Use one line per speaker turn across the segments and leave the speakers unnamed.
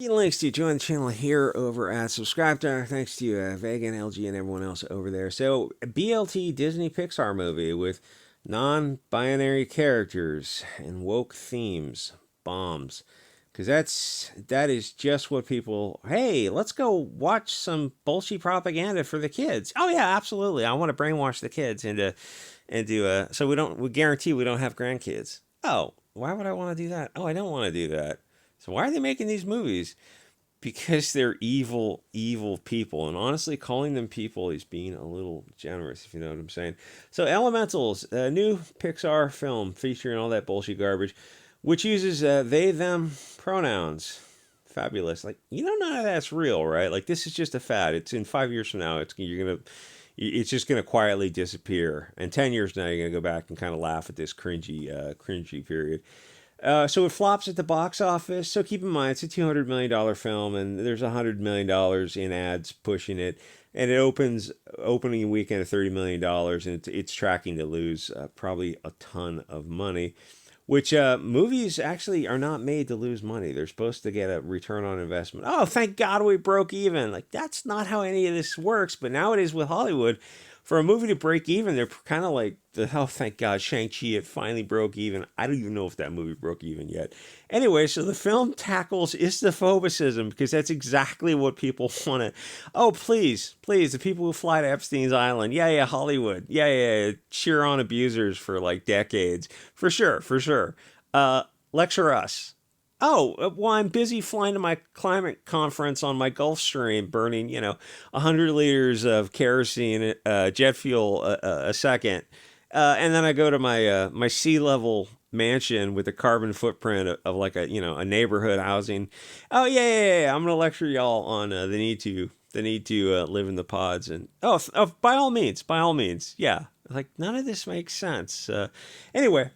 Links to join the channel here over at Subscribe to. Thanks to Vegan, LG, and everyone else over there. So, BLT Disney Pixar movie with non-binary characters and woke themes, bombs, because that is just what people. Hey, let's go watch some Bolshi propaganda for the kids. Oh yeah, absolutely. I want to brainwash the kids into so we guarantee we don't have grandkids. Oh, why would I want to do that? Oh, I don't want to do that. So why are they making these movies? Because they're evil, evil people. And honestly, calling them people is being a little generous, if you know what I'm saying. So, Elementals, a new Pixar film featuring all that bullshit garbage, which uses they, them pronouns. Fabulous. Like, none of that's real, right? Like, this is just a fad. It's in 5 years from now, it's just gonna quietly disappear. And 10 years from now, you're gonna go back and kind of laugh at this cringy period. So it flops at the box office. So keep in mind, it's a $200 million film, and there's $100 million in ads pushing it. And it opens opening weekend of $30 million, and it's tracking to lose probably a ton of money. Which movies actually are not made to lose money. They're supposed to get a return on investment. Oh, thank God we broke even. Like, that's not how any of this works. But nowadays with Hollywood, for a movie to break even, they're kind of like, oh, thank God, Shang-Chi, it finally broke even. I don't even know if that movie broke even yet. Anyway, so the film tackles Islamophobicism because that's exactly what people want to. Oh, please, please, the people who fly to Epstein's Island. Yeah, yeah, Hollywood. Yeah, yeah, yeah, cheer on abusers for like decades. For sure, for sure. Lecture us. Oh, well, I'm busy flying to my climate conference on my Gulf Stream, burning, 100 liters of kerosene, jet fuel a second. And then I go to my sea level mansion with a carbon footprint of like a neighborhood housing. Oh, yeah, yeah, yeah. I'm going to lecture y'all on the need to live in the pods. And, by all means, by all means. Yeah. Like, none of this makes sense. Anyway,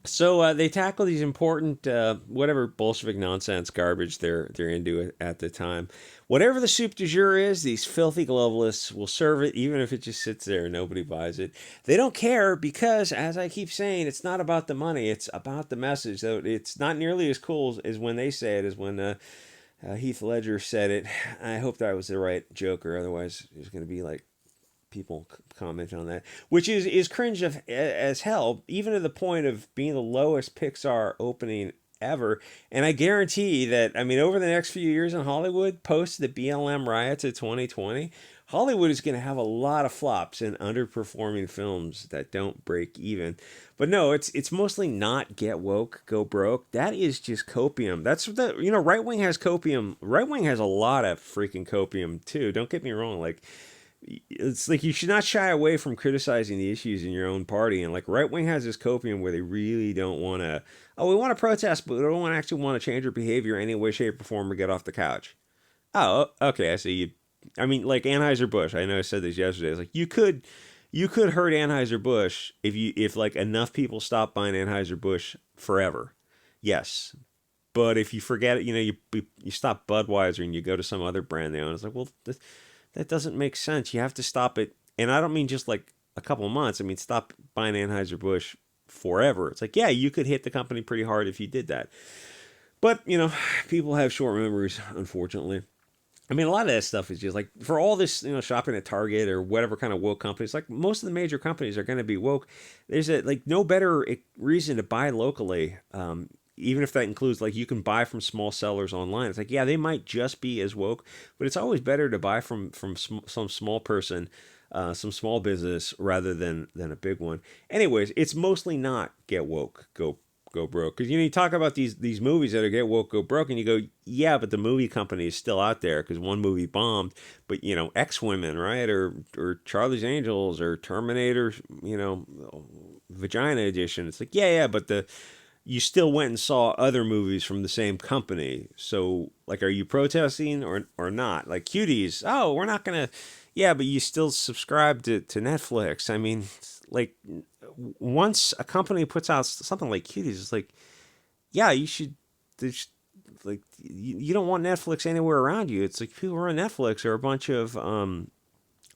so they tackle these important, whatever Bolshevik nonsense garbage they're into at the time. Whatever the soup du jour is, these filthy globalists will serve it, even if it just sits there and nobody buys it. They don't care because, as I keep saying, it's not about the money; it's about the message. So it's not nearly as cool as when they say it, as when Heath Ledger said it. I hope that was the right Joker. Otherwise, it's going to be like people comment on that, which is cringe as hell, even to the point of being the lowest Pixar opening ever. And I guarantee that, I mean, over the next few years in Hollywood, post the BLM riots of 2020, Hollywood is going to have a lot of flops and underperforming films that don't break even. But no, it's mostly not get woke, go broke. That is just copium. That's the right wing has copium. Right wing has a lot of freaking copium too. Don't get me wrong. Like, it's like you should not shy away from criticizing the issues in your own party. And like right wing has this copium where they really don't want to. Oh, we want to protest, but we don't actually want to change our behavior in any way, shape, or form, or get off the couch. Oh, okay. I see you. I mean, like Anheuser Busch. I know I said this yesterday. It's like you could hurt Anheuser Busch if like enough people stop buying Anheuser Busch forever. Yes, but if you forget it, you stop Budweiser and you go to some other brand they own. It's like, well, that doesn't make sense. You have to stop it. And I don't mean just like a couple of months. I mean, stop buying Anheuser-Busch forever. It's like, yeah, you could hit the company pretty hard if you did that. But, people have short memories, unfortunately. I mean, a lot of that stuff is just like for all this, shopping at Target or whatever kind of woke companies. Like most of the major companies are going to be woke. There's no better reason to buy locally. Even if that includes like you can buy from small sellers online. It's like, yeah, they might just be as woke, but it's always better to buy from some small person, some small business rather than a big one. Anyways, it's mostly not get woke, go broke, because you talk about these movies that are get woke, go broke, and you go, yeah, but the movie company is still out there because one movie bombed, but X Women, right, or Charlie's Angels or Terminator, Vagina Edition. It's like, yeah, but you still went and saw other movies from the same company. So, like, are you protesting or not? Like, Cuties, oh, we're not going to. Yeah, but you still subscribe to Netflix. I mean, like, once a company puts out something like Cuties, it's like, yeah, you should. Like, you don't want Netflix anywhere around you. It's like people who are on Netflix are a bunch of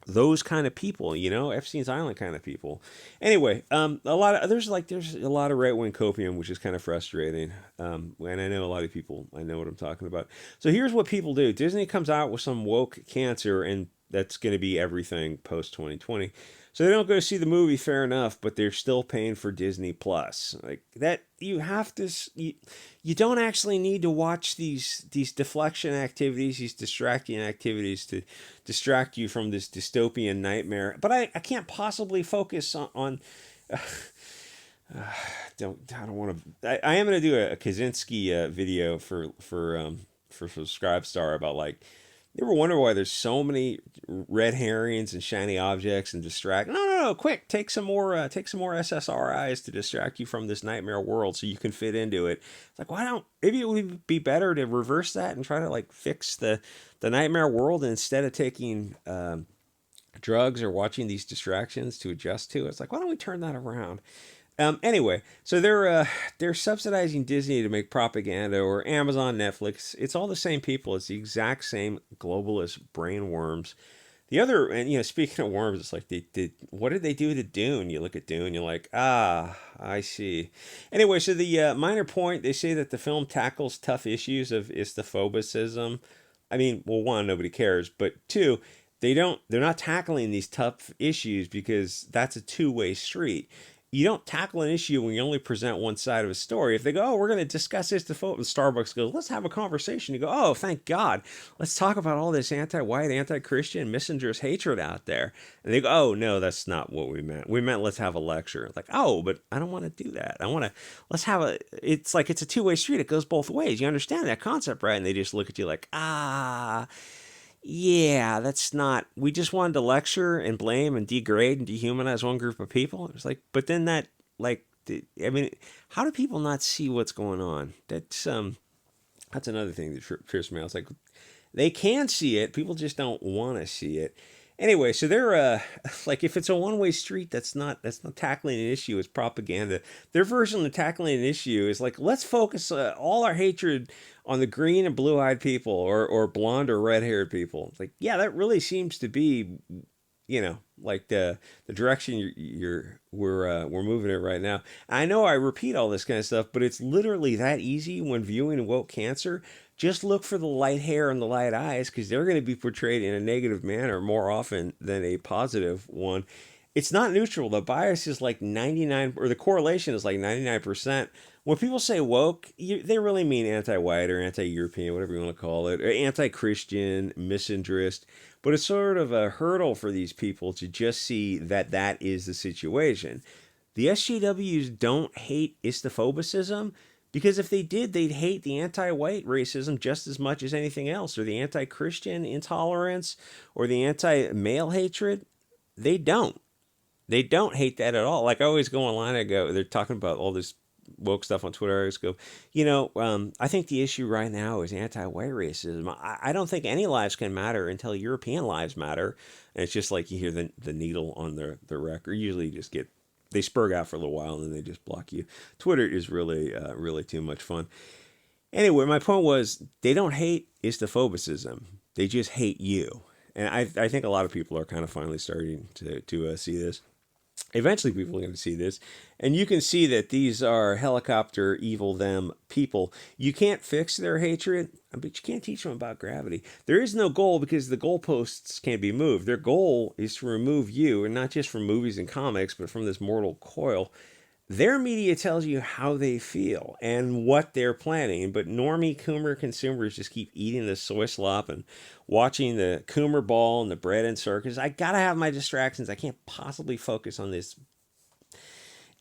those kind of people, Epstein's Island kind of people. Anyway, there's a lot of right wing copium, which is kind of frustrating. And I know a lot of people, I know what I'm talking about. So here's what people do: Disney comes out with some woke cancer, and that's going to be everything post 2020. So they don't go see the movie, fair enough, but they're still paying for Disney Plus. Like that, you have to. You don't actually need to watch these deflection activities, these distracting activities to distract you from this dystopian nightmare. But I can't possibly focus on I don't want to. I am going to do a Kaczynski video for Subscribestar about like. You ever wonder why there's so many red herrings and shiny objects and distract? No, quick, take some more SSRIs to distract you from this nightmare world so you can fit into it. It's like, why don't, maybe it would be better to reverse that and try to like fix the nightmare world instead of taking drugs or watching these distractions to adjust to. It's like, why don't we turn that around? Anyway, so they're subsidizing Disney to make propaganda, or Amazon, Netflix. It's all the same people. It's the exact same globalist brain worms. The other, and speaking of worms, it's like they did. What did they do to Dune? You look at Dune, you're like, I see. Anyway, so the minor point, they say that the film tackles tough issues of Islamophobicism. I mean, well, one, nobody cares, but two, they're not tackling these tough issues because that's a two-way street. You don't tackle an issue when you only present one side of a story. If they go, oh, we're going to discuss this, the Starbucks goes, let's have a conversation. You go, oh, thank God. Let's talk about all this anti-white, anti-Christian, misandrous hatred out there. And they go, oh, no, that's not what we meant. We meant let's have a lecture. Like, oh, but I don't want to do that. Let's have it's like it's a two-way street. It goes both ways. You understand that concept, right? And they just look at you like, yeah, that's not. We just wanted to lecture and blame and degrade and dehumanize one group of people. It's like, but then that, like, I mean, how do people not see what's going on? That's another thing that trips me out. It's like they can see it, people just don't want to see it. Anyway, so they're like, if it's a one-way street, that's not tackling an issue. It's propaganda. Their version of tackling an issue is like, let's focus all our hatred on the green and blue-eyed people, or blonde or red-haired people. It's like, yeah, that really seems to be, like the direction we're moving it right now. I know I repeat all this kind of stuff, but it's literally that easy when viewing woke cancer. Just look for the light hair and the light eyes, because they're going to be portrayed in a negative manner more often than a positive one. It's not neutral. The bias is like 99, or the correlation is like 99%. When people say woke, they really mean anti-white or anti-European, whatever you want to call it, or anti-Christian, misandrist. But it's sort of a hurdle for these people to just see that is the situation. The SJWs don't hate Islamophobicism, because if they did, they'd hate the anti-white racism just as much as anything else, or the anti-Christian intolerance, or the anti-male hatred. They don't. They don't hate that at all. Like, I always go online, they're talking about all this woke stuff on Twitter. I always go, I think the issue right now is anti-white racism. I don't think any lives can matter until European lives matter. And it's just like you hear the needle on the record. Usually you just get, they spurg out for a little while and then they just block you. Twitter is really, really too much fun. Anyway, my point was, they don't hate Islamophobicism. They just hate you. And I think a lot of people are kind of finally starting to see this. Eventually people are going to see this, and you can see that these are helicopter evil them people. You can't fix their hatred, but you can't teach them about gravity. There is no goal, because the goalposts can't be moved. Their goal is to remove you, and not just from movies and comics, but from this mortal coil. Their media tells you how they feel and what they're planning, but normie Coomer consumers just keep eating the soy slop and watching the Coomer ball and the bread and circus. I gotta have my distractions. I can't possibly focus on this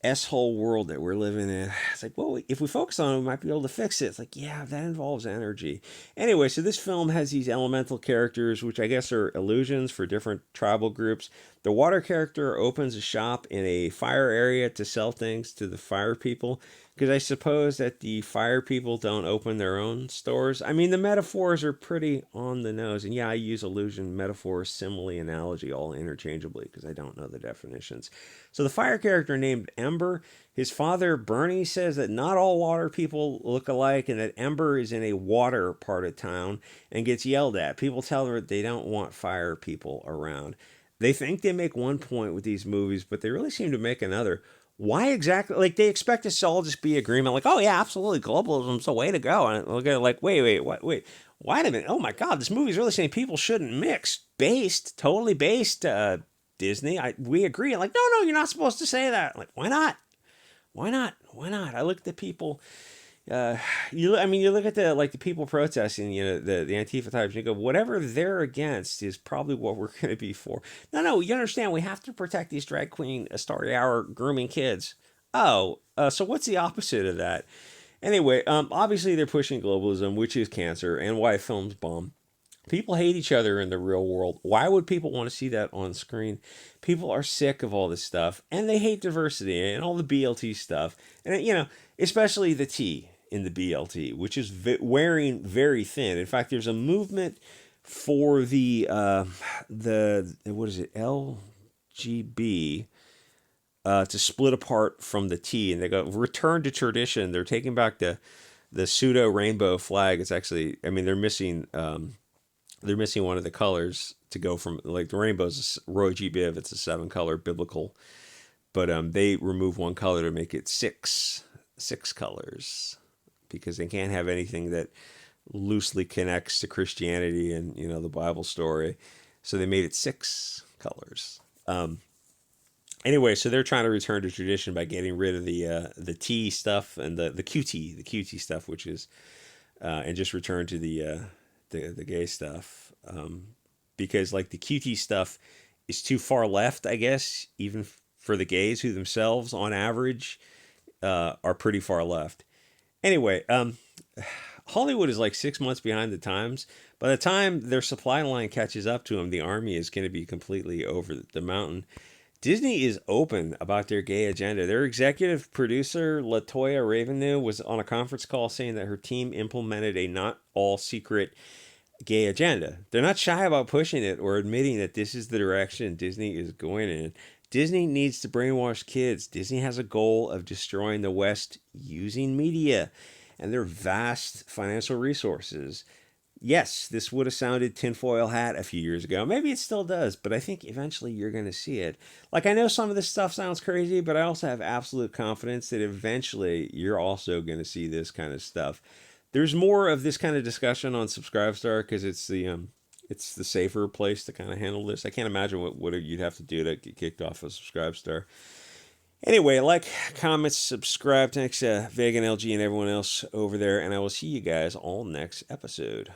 S-hole world that we're living in. It's like, well, if we focus on it, we might be able to fix it. It's like, yeah, that involves energy. Anyway, so this film has these elemental characters, which I guess are illusions for different tribal groups. The water character opens a shop in a fire area to sell things to the fire people, because I suppose that the fire people don't open their own stores. I mean, the metaphors are pretty on the nose. And yeah, I use illusion, metaphor, simile, analogy all interchangeably because I don't know the definitions. So the fire character named Ember, his father Bernie says that not all water people look alike, and that Ember is in a water part of town and gets yelled at. People tell her they don't want fire people around. They think they make one point with these movies, but they really seem to make another. Why exactly? Like they expect us to all just be agreement, like, oh yeah, absolutely, globalism's the way to go. And look at it like, wait a minute. Oh my God, this movie's really saying people shouldn't mix. Totally based. Disney, we agree. Like, no, you're not supposed to say that. Like, why not? Why not? Why not? I look at the people. Uh, you look at the people protesting, the Antifa types. You go, whatever they're against is probably what we're going to be for. No, you understand. We have to protect these drag queen starry hour grooming kids. Oh, so what's the opposite of that? Anyway, obviously they're pushing globalism, which is cancer, and why films bomb. People hate each other in the real world. Why would people want to see that on screen? People are sick of all this stuff, and they hate diversity and all the BLT stuff, and especially the T in the BLT, which is wearing very thin. In fact, there's a movement for the what is it, LGB, to split apart from the T, and they go return to tradition. They're taking back the pseudo rainbow flag. It's actually, I mean, they're missing one of the colors to go from, like, the rainbow's Roji Biv. It's a 7-color biblical, but they remove one color to make it six colors because they can't have anything that loosely connects to Christianity and the Bible story. So they made it 6 colors. Anyway, so they're trying to return to tradition by getting rid of the T stuff and the QT stuff, which is and just return to the gay stuff, because like the QT stuff is too far left, I guess, even for the gays who themselves on average are pretty far left. Anyway, Hollywood is like 6 months behind the times. By the time their supply line catches up to them, the army is going to be completely over the mountain. Disney is open about their gay agenda. Their executive producer, Latoya Ravenew, was on a conference call saying that her team implemented a not all secret gay agenda. They're not shy about pushing it or admitting that this is the direction Disney is going in. Disney needs to brainwash kids. Disney has a goal of destroying the West using media and their vast financial resources. Yes, this would have sounded tinfoil hat a few years ago. Maybe it still does, but I think eventually you're going to see it. Like, I know some of this stuff sounds crazy, but I also have absolute confidence that eventually you're also going to see this kind of stuff. There's more of this kind of discussion on Subscribestar because it's the safer place to kind of handle this. I can't imagine what you'd have to do to get kicked off of Subscribestar. Anyway, like, comment, subscribe. Thanks to Vegan, LG, and everyone else over there, and I will see you guys all next episode.